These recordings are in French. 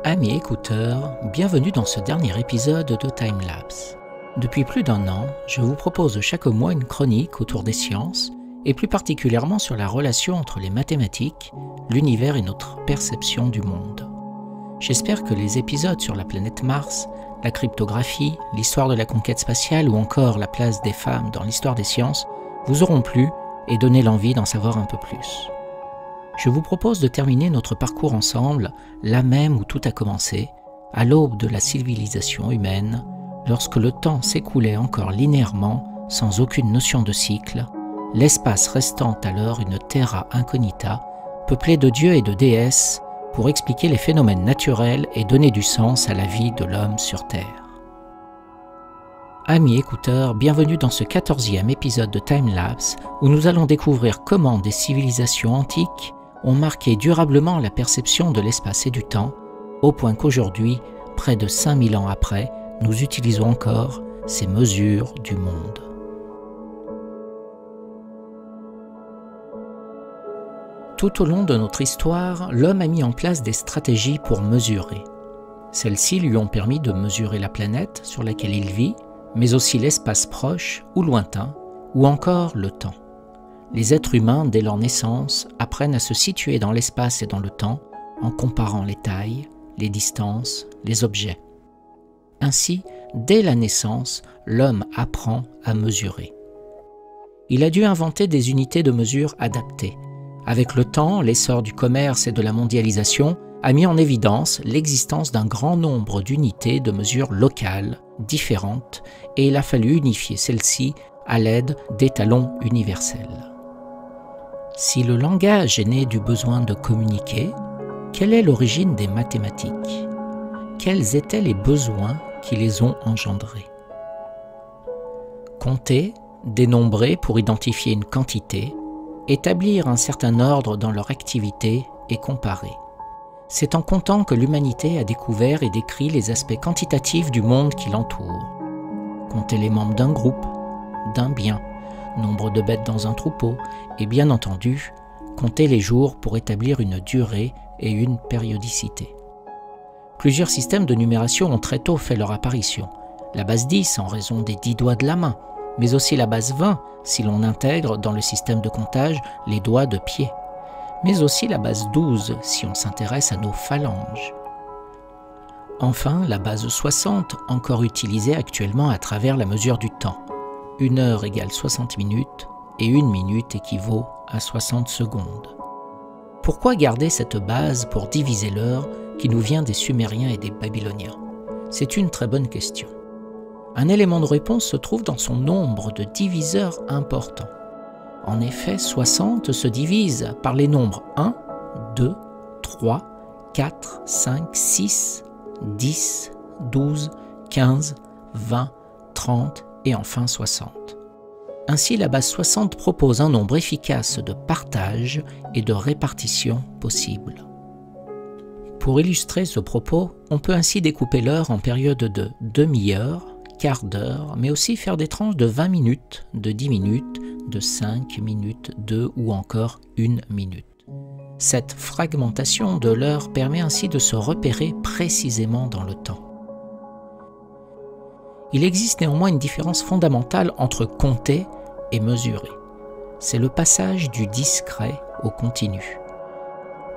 Amis écouteurs, bienvenue dans ce dernier épisode de Timelapse. Depuis plus d'un an, je vous propose chaque mois une chronique autour des sciences, et plus particulièrement sur la relation entre les mathématiques, l'univers et notre perception du monde. J'espère que les épisodes sur la planète Mars, la cryptographie, l'histoire de la conquête spatiale ou encore la place des femmes dans l'histoire des sciences vous auront plu et donné l'envie d'en savoir un peu plus. Je vous propose de terminer notre parcours ensemble, là même où tout a commencé, à l'aube de la civilisation humaine, lorsque le temps s'écoulait encore linéairement, sans aucune notion de cycle, l'espace restant alors une terra incognita, peuplée de dieux et de déesses, pour expliquer les phénomènes naturels et donner du sens à la vie de l'homme sur Terre. Amis écouteurs, bienvenue dans ce 14e épisode de Timelapse, où nous allons découvrir comment des civilisations antiques ont marqué durablement la perception de l'espace et du temps, au point qu'aujourd'hui, près de 5000 ans après, nous utilisons encore ces mesures du monde. Tout au long de notre histoire, l'homme a mis en place des stratégies pour mesurer. Celles-ci lui ont permis de mesurer la planète sur laquelle il vit, mais aussi l'espace proche ou lointain, ou encore le temps. Les êtres humains, dès leur naissance, apprennent à se situer dans l'espace et dans le temps en comparant les tailles, les distances, les objets. Ainsi, dès la naissance, l'homme apprend à mesurer. Il a dû inventer des unités de mesure adaptées. Avec le temps, l'essor du commerce et de la mondialisation a mis en évidence l'existence d'un grand nombre d'unités de mesure locales, différentes, et il a fallu unifier celles-ci à l'aide d'étalons universels. Si le langage est né du besoin de communiquer, quelle est l'origine des mathématiques? Quels étaient les besoins qui les ont engendrés? Compter, dénombrer pour identifier une quantité, établir un certain ordre dans leur activité et comparer. C'est en comptant que l'humanité a découvert et décrit les aspects quantitatifs du monde qui l'entoure. Compter les membres d'un groupe, d'un bien, nombre de bêtes dans un troupeau, et bien entendu, compter les jours pour établir une durée et une périodicité. Plusieurs systèmes de numération ont très tôt fait leur apparition. La base 10 en raison des 10 doigts de la main, mais aussi la base 20 si l'on intègre dans le système de comptage les doigts de pied, mais aussi la base 12 si on s'intéresse à nos phalanges. Enfin, la base 60, encore utilisée actuellement à travers la mesure du temps. 1 heure égale 60 minutes et 1 minute équivaut à 60 secondes. Pourquoi garder cette base pour diviser l'heure qui nous vient des Sumériens et des Babyloniens? C'est une très bonne question. Un élément de réponse se trouve dans son nombre de diviseurs importants. En effet, 60 se divise par les nombres 1, 2, 3, 4, 5, 6, 10, 12, 15, 20, 30 et enfin 60. Ainsi, la base 60 propose un nombre efficace de partage et de répartition possible. Pour illustrer ce propos, on peut ainsi découper l'heure en périodes de demi-heure, quart d'heure, mais aussi faire des tranches de 20 minutes, de 10 minutes, de 5 minutes, 2 ou encore 1 minute. Cette fragmentation de l'heure permet ainsi de se repérer précisément dans le temps. Il existe néanmoins une différence fondamentale entre compter et mesurer. C'est le passage du discret au continu.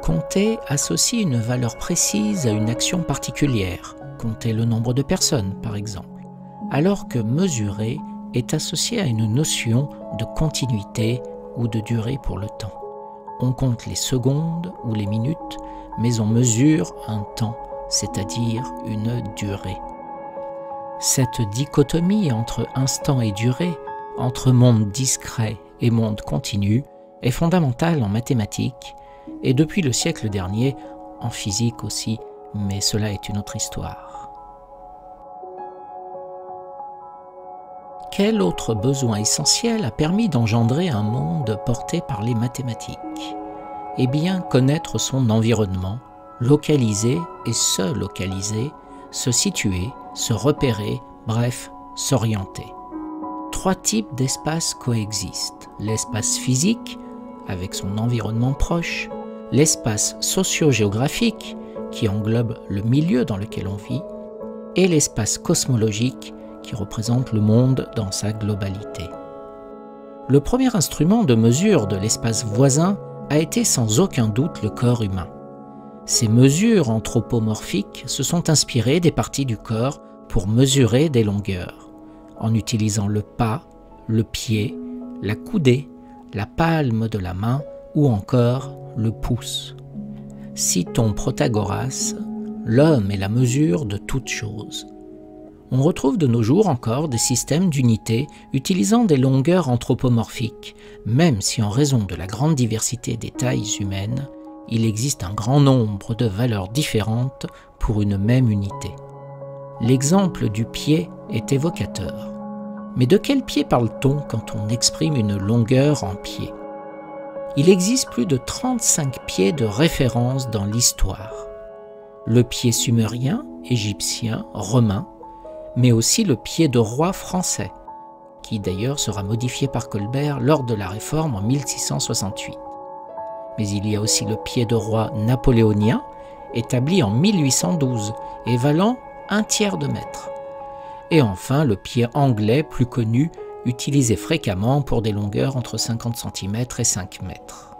Compter associe une valeur précise à une action particulière, compter le nombre de personnes par exemple, alors que mesurer est associé à une notion de continuité ou de durée pour le temps. On compte les secondes ou les minutes, mais on mesure un temps, c'est-à-dire une durée. Cette dichotomie entre instant et durée, entre monde discret et monde continu, est fondamentale en mathématiques et depuis le siècle dernier, en physique aussi, mais cela est une autre histoire. Quel autre besoin essentiel a permis d'engendrer un monde porté par les mathématiques? Eh bien, connaître son environnement, localiser et se localiser, se situer, se repérer, bref, s'orienter. 3 types d'espaces coexistent. L'espace physique, avec son environnement proche, l'espace socio-géographique, qui englobe le milieu dans lequel on vit, et l'espace cosmologique, qui représente le monde dans sa globalité. Le premier instrument de mesure de l'espace voisin a été sans aucun doute le corps humain. Ces mesures anthropomorphiques se sont inspirées des parties du corps pour mesurer des longueurs, en utilisant le pas, le pied, la coudée, la palme de la main ou encore le pouce. Citons Protagoras, l'homme est la mesure de toute chose. On retrouve de nos jours encore des systèmes d'unité utilisant des longueurs anthropomorphiques, même si en raison de la grande diversité des tailles humaines, il existe un grand nombre de valeurs différentes pour une même unité. L'exemple du pied est évocateur. Mais de quel pied parle-t-on quand on exprime une longueur en pied? Il existe plus de 35 pieds de référence dans l'histoire. Le pied sumérien, égyptien, romain, mais aussi le pied de roi français, qui d'ailleurs sera modifié par Colbert lors de la Réforme en 1668. Mais il y a aussi le pied de roi napoléonien, établi en 1812 et valant 1/3 de mètre. Et enfin le pied anglais plus connu, utilisé fréquemment pour des longueurs entre 50 cm et 5 mètres.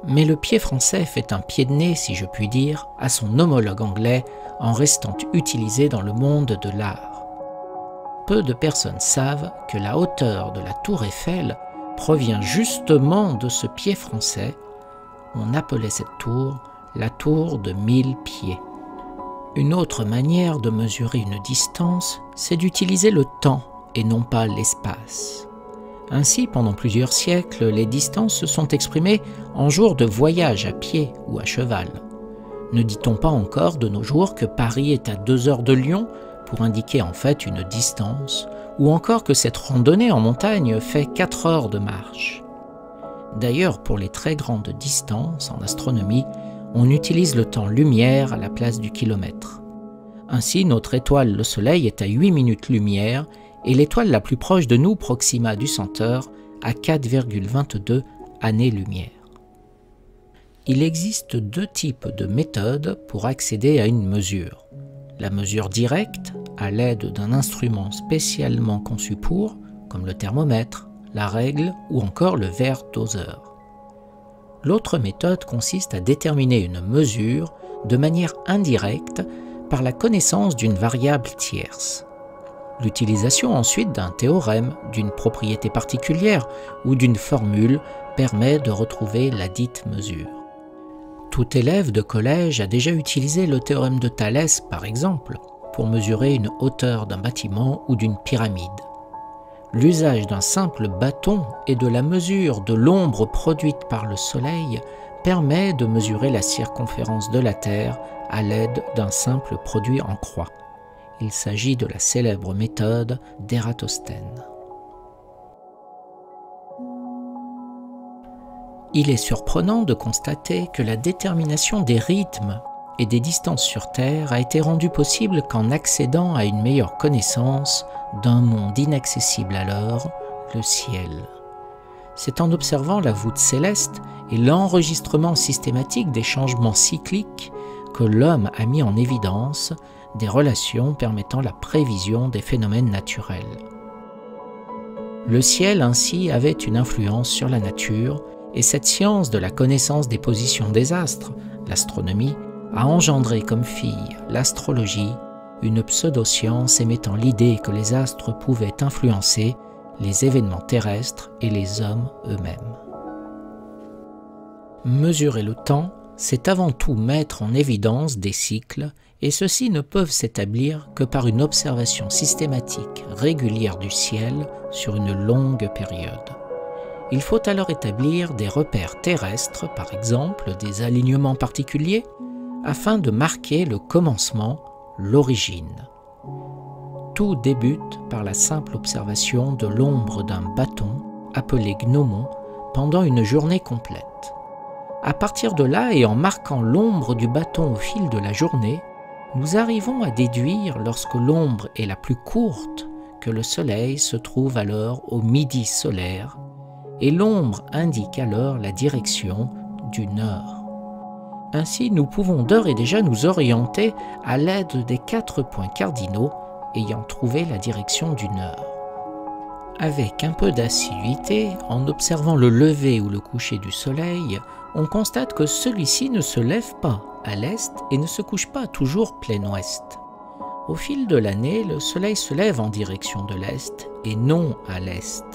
Mais le pied français fait un pied de nez, si je puis dire, à son homologue anglais en restant utilisé dans le monde de l'art. Peu de personnes savent que la hauteur de la tour Eiffel provient justement de ce pied français. On appelait cette tour la tour de 1000 pieds. Une autre manière de mesurer une distance, c'est d'utiliser le temps et non pas l'espace. Ainsi, pendant plusieurs siècles, les distances se sont exprimées en jours de voyage à pied ou à cheval. Ne dit-on pas encore de nos jours que Paris est à 2 heures de Lyon pour indiquer en fait une distance, ou encore que cette randonnée en montagne fait 4 heures de marche? D'ailleurs, pour les très grandes distances en astronomie, on utilise le temps lumière à la place du kilomètre. Ainsi, notre étoile, le Soleil, est à 8 minutes-lumière et l'étoile la plus proche de nous, Proxima du Centaure, à 4,22 années-lumière. Il existe 2 types de méthodes pour accéder à une mesure. La mesure directe, à l'aide d'un instrument spécialement conçu pour, comme le thermomètre, la règle ou encore le verre doseur. L'autre méthode consiste à déterminer une mesure de manière indirecte par la connaissance d'une variable tierce. L'utilisation ensuite d'un théorème, d'une propriété particulière ou d'une formule permet de retrouver la dite mesure. Tout élève de collège a déjà utilisé le théorème de Thalès, par exemple, pour mesurer une hauteur d'un bâtiment ou d'une pyramide. L'usage d'un simple bâton et de la mesure de l'ombre produite par le Soleil permet de mesurer la circonférence de la Terre à l'aide d'un simple produit en croix. Il s'agit de la célèbre méthode d'Ératosthène. Il est surprenant de constater que la détermination des rythmes et des distances sur Terre a été rendue possible qu'en accédant à une meilleure connaissance d'un monde inaccessible alors, le ciel. C'est en observant la voûte céleste et l'enregistrement systématique des changements cycliques que l'homme a mis en évidence des relations permettant la prévision des phénomènes naturels. Le ciel ainsi avait une influence sur la nature et cette science de la connaissance des positions des astres, l'astronomie, a engendré comme fille l'astrologie, une pseudo-science émettant l'idée que les astres pouvaient influencer les événements terrestres et les hommes eux-mêmes. Mesurer le temps, c'est avant tout mettre en évidence des cycles, et ceux-ci ne peuvent s'établir que par une observation systématique régulière du ciel sur une longue période. Il faut alors établir des repères terrestres, par exemple des alignements particuliers, afin de marquer le commencement, l'origine. Tout débute par la simple observation de l'ombre d'un bâton, appelé gnomon, pendant une journée complète. À partir de là, et en marquant l'ombre du bâton au fil de la journée, nous arrivons à déduire, lorsque l'ombre est la plus courte, que le soleil se trouve alors au midi solaire, et l'ombre indique alors la direction du nord. Ainsi, nous pouvons d'ores et déjà nous orienter à l'aide des 4 points cardinaux ayant trouvé la direction du nord. Avec un peu d'assiduité, en observant le lever ou le coucher du soleil, on constate que celui-ci ne se lève pas à l'est et ne se couche pas toujours plein ouest. Au fil de l'année, le soleil se lève en direction de l'est et non à l'est.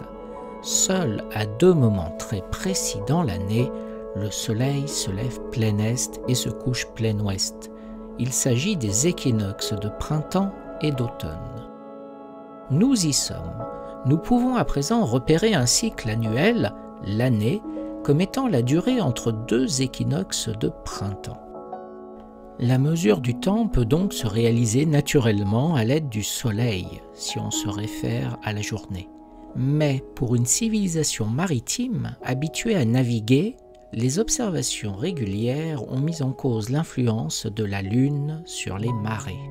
Seul à 2 moments très précis dans l'année, le soleil se lève plein est et se couche plein ouest. Il s'agit des équinoxes de printemps et d'automne. Nous y sommes. Nous pouvons à présent repérer un cycle annuel, l'année, comme étant la durée entre 2 équinoxes de printemps. La mesure du temps peut donc se réaliser naturellement à l'aide du soleil, si on se réfère à la journée. Mais pour une civilisation maritime habituée à naviguer, les observations régulières ont mis en cause l'influence de la Lune sur les marées.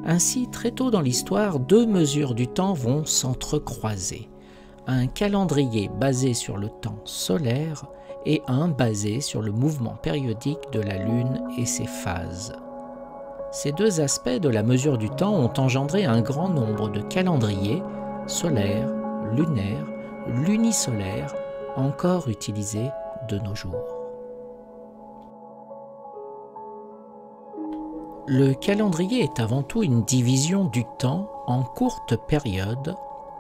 Ainsi, très tôt dans l'histoire, 2 mesures du temps vont s'entrecroiser. Un calendrier basé sur le temps solaire et un basé sur le mouvement périodique de la Lune et ses phases. Ces 2 aspects de la mesure du temps ont engendré un grand nombre de calendriers solaires, lunaires, lunisolaires, encore utilisés de nos jours. Le calendrier est avant tout une division du temps en courtes périodes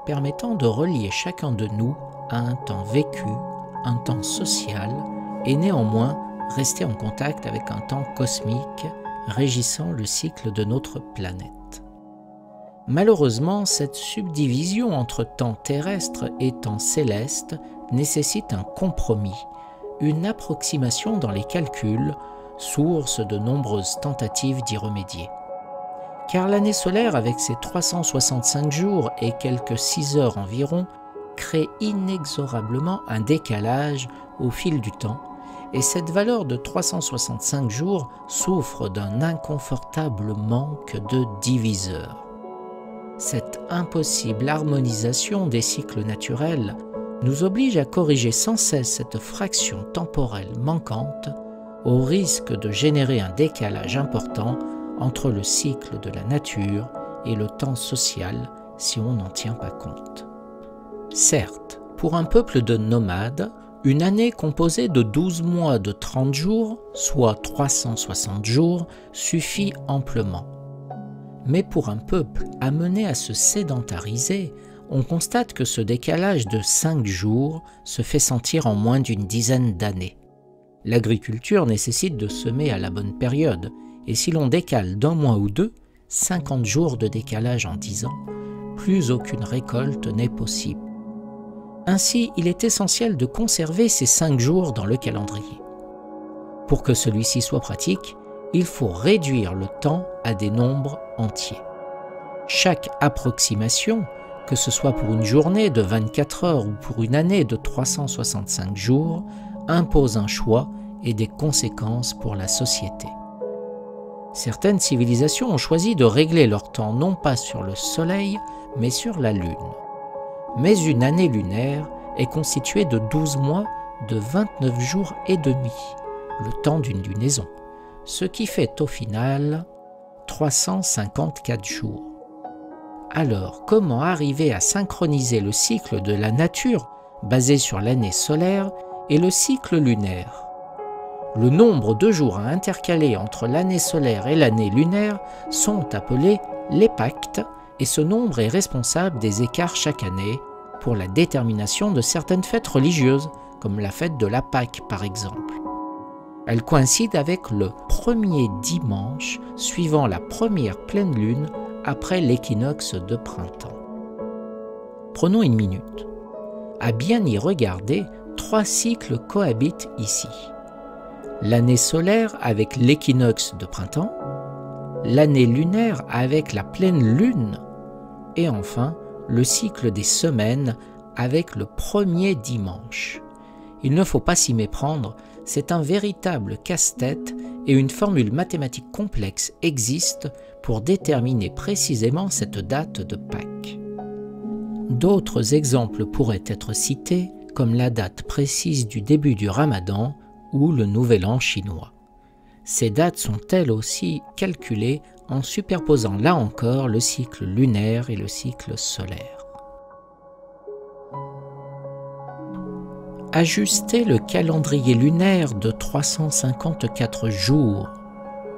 permettant de relier chacun de nous à un temps vécu, un temps social et néanmoins rester en contact avec un temps cosmique régissant le cycle de notre planète. Malheureusement, cette subdivision entre temps terrestre et temps céleste nécessite un compromis, une approximation dans les calculs, source de nombreuses tentatives d'y remédier. Car l'année solaire, avec ses 365 jours et quelques 6 heures environ, crée inexorablement un décalage au fil du temps, et cette valeur de 365 jours souffre d'un inconfortable manque de diviseur. Cette impossible harmonisation des cycles naturels nous oblige à corriger sans cesse cette fraction temporelle manquante, au risque de générer un décalage important entre le cycle de la nature et le temps social si on n'en tient pas compte. Certes, pour un peuple de nomades, une année composée de 12 mois de 30 jours, soit 360 jours, suffit amplement. Mais pour un peuple amené à se sédentariser, on constate que ce décalage de 5 jours se fait sentir en moins d'une dizaine d'années. L'agriculture nécessite de semer à la bonne période, et si l'on décale d'1 mois ou 2, 50 jours de décalage en 10 ans, plus aucune récolte n'est possible. Ainsi, il est essentiel de conserver ces 5 jours dans le calendrier. Pour que celui-ci soit pratique, il faut réduire le temps à des nombres entiers. Chaque approximation, que ce soit pour une journée de 24 heures ou pour une année de 365 jours, impose un choix et des conséquences pour la société. Certaines civilisations ont choisi de régler leur temps non pas sur le Soleil, mais sur la Lune. Mais une année lunaire est constituée de 12 mois de 29 jours et demi, le temps d'une lunaison, ce qui fait au final 354 jours. Alors, comment arriver à synchroniser le cycle de la nature basé sur l'année solaire et le cycle lunaire? Le nombre de jours à intercaler entre l'année solaire et l'année lunaire sont appelés les pactes, et ce nombre est responsable des écarts chaque année pour la détermination de certaines fêtes religieuses, comme la fête de la Pâque par exemple. Elle coïncide avec le premier dimanche suivant la première pleine lune après l'équinoxe de printemps. Prenons une minute. À bien y regarder, 3 cycles cohabitent ici. L'année solaire avec l'équinoxe de printemps, l'année lunaire avec la pleine lune, et enfin le cycle des semaines avec le premier dimanche. Il ne faut pas s'y méprendre, c'est un véritable casse-tête et une formule mathématique complexe existe pour déterminer précisément cette date de Pâques. D'autres exemples pourraient être cités, comme la date précise du début du Ramadan ou le Nouvel An chinois. Ces dates sont elles aussi calculées en superposant là encore le cycle lunaire et le cycle solaire. Ajuster le calendrier lunaire de 354 jours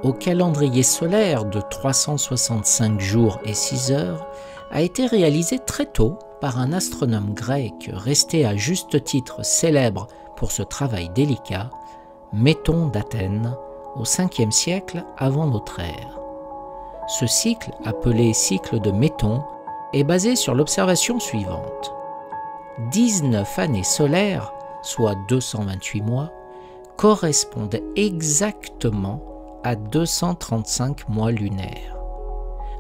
au calendrier solaire de 365 jours et 6 heures a été réalisé très tôt par un astronome grec resté à juste titre célèbre pour ce travail délicat, Méton d'Athènes, au 5e siècle avant notre ère. Ce cycle, appelé cycle de Méton, est basé sur l'observation suivante. 19 années solaires, soit 228 mois, correspondent exactement à 235 mois lunaires.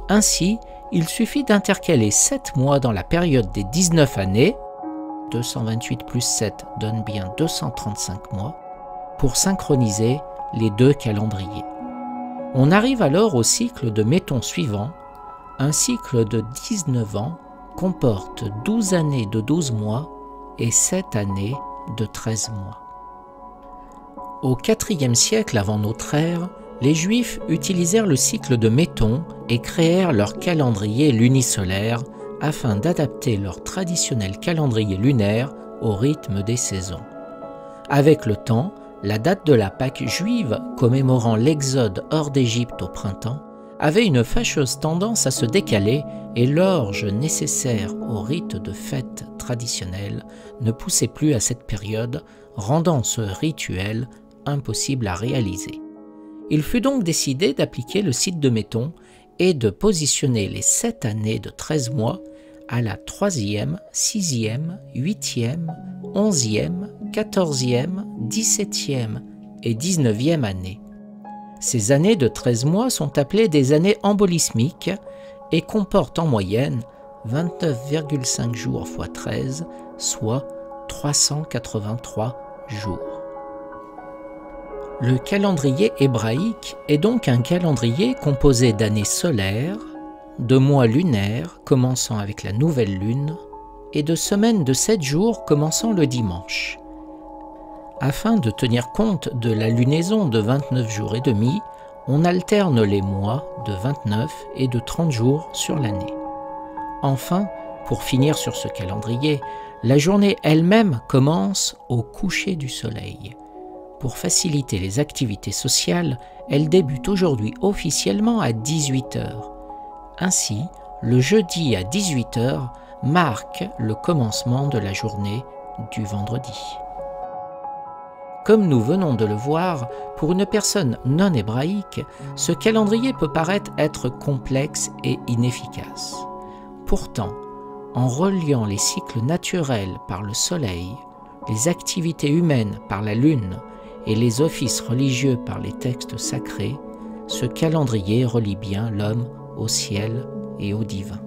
Ainsi, il suffit d'intercaler 7 mois dans la période des 19 années, 228 plus 7 donne bien 235 mois, pour synchroniser les deux calendriers. On arrive alors au cycle de Méton suivant. Un cycle de 19 ans comporte 12 années de 12 mois et 7 années de 13 mois. Au IVe siècle avant notre ère, les Juifs utilisèrent le cycle de Méton et créèrent leur calendrier lunisolaire afin d'adapter leur traditionnel calendrier lunaire au rythme des saisons. Avec le temps, la date de la Pâque juive, commémorant l'exode hors d'Égypte au printemps, avait une fâcheuse tendance à se décaler et l'orge nécessaire au rite de fête traditionnel ne poussait plus à cette période, rendant ce rituel impossible à réaliser. Il fut donc décidé d'appliquer le cycle de Méton et de positionner les 7 années de 13 mois à la 3e, 6e, 8e, 11e, 14e, 17e et 19e année. Ces années de 13 mois sont appelées des années embolismiques et comportent en moyenne 29,5 jours x 13, soit 383 jours. Le calendrier hébraïque est donc un calendrier composé d'années solaires, de mois lunaires commençant avec la nouvelle lune et de semaines de 7 jours commençant le dimanche. Afin de tenir compte de la lunaison de 29 jours et demi, on alterne les mois de 29 et de 30 jours sur l'année. Enfin, pour finir sur ce calendrier, la journée elle-même commence au coucher du soleil. Pour faciliter les activités sociales, elle débute aujourd'hui officiellement à 18 h. Ainsi, le jeudi à 18 h marque le commencement de la journée du vendredi. Comme nous venons de le voir, pour une personne non hébraïque, ce calendrier peut paraître être complexe et inefficace. Pourtant, en reliant les cycles naturels par le soleil, les activités humaines par la lune et les offices religieux par les textes sacrés, ce calendrier relie bien l'homme au ciel et au divin.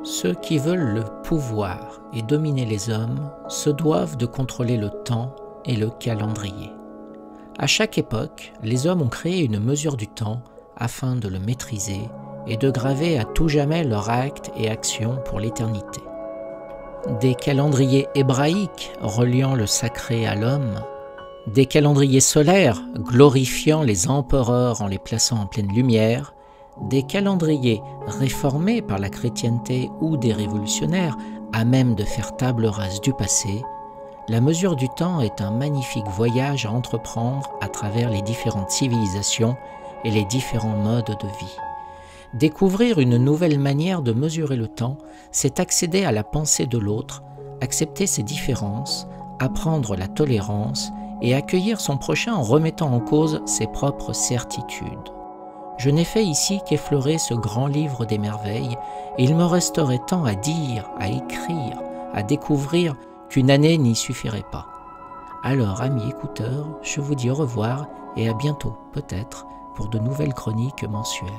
Ceux qui veulent le pouvoir et dominer les hommes se doivent de contrôler le temps et le calendrier. À chaque époque, les hommes ont créé une mesure du temps afin de le maîtriser et de graver à tout jamais leurs actes et actions pour l'éternité. Des calendriers hébraïques reliant le sacré à l'homme, des calendriers solaires glorifiant les empereurs en les plaçant en pleine lumière, des calendriers réformés par la chrétienté ou des révolutionnaires à même de faire table rase du passé, la mesure du temps est un magnifique voyage à entreprendre à travers les différentes civilisations et les différents modes de vie. Découvrir une nouvelle manière de mesurer le temps, c'est accéder à la pensée de l'autre, accepter ses différences, apprendre la tolérance et accueillir son prochain en remettant en cause ses propres certitudes. Je n'ai fait ici qu'effleurer ce grand livre des merveilles, et il me resterait tant à dire, à écrire, à découvrir qu'une année n'y suffirait pas. Alors, amis écouteurs, je vous dis au revoir et à bientôt, peut-être, pour de nouvelles chroniques mensuelles.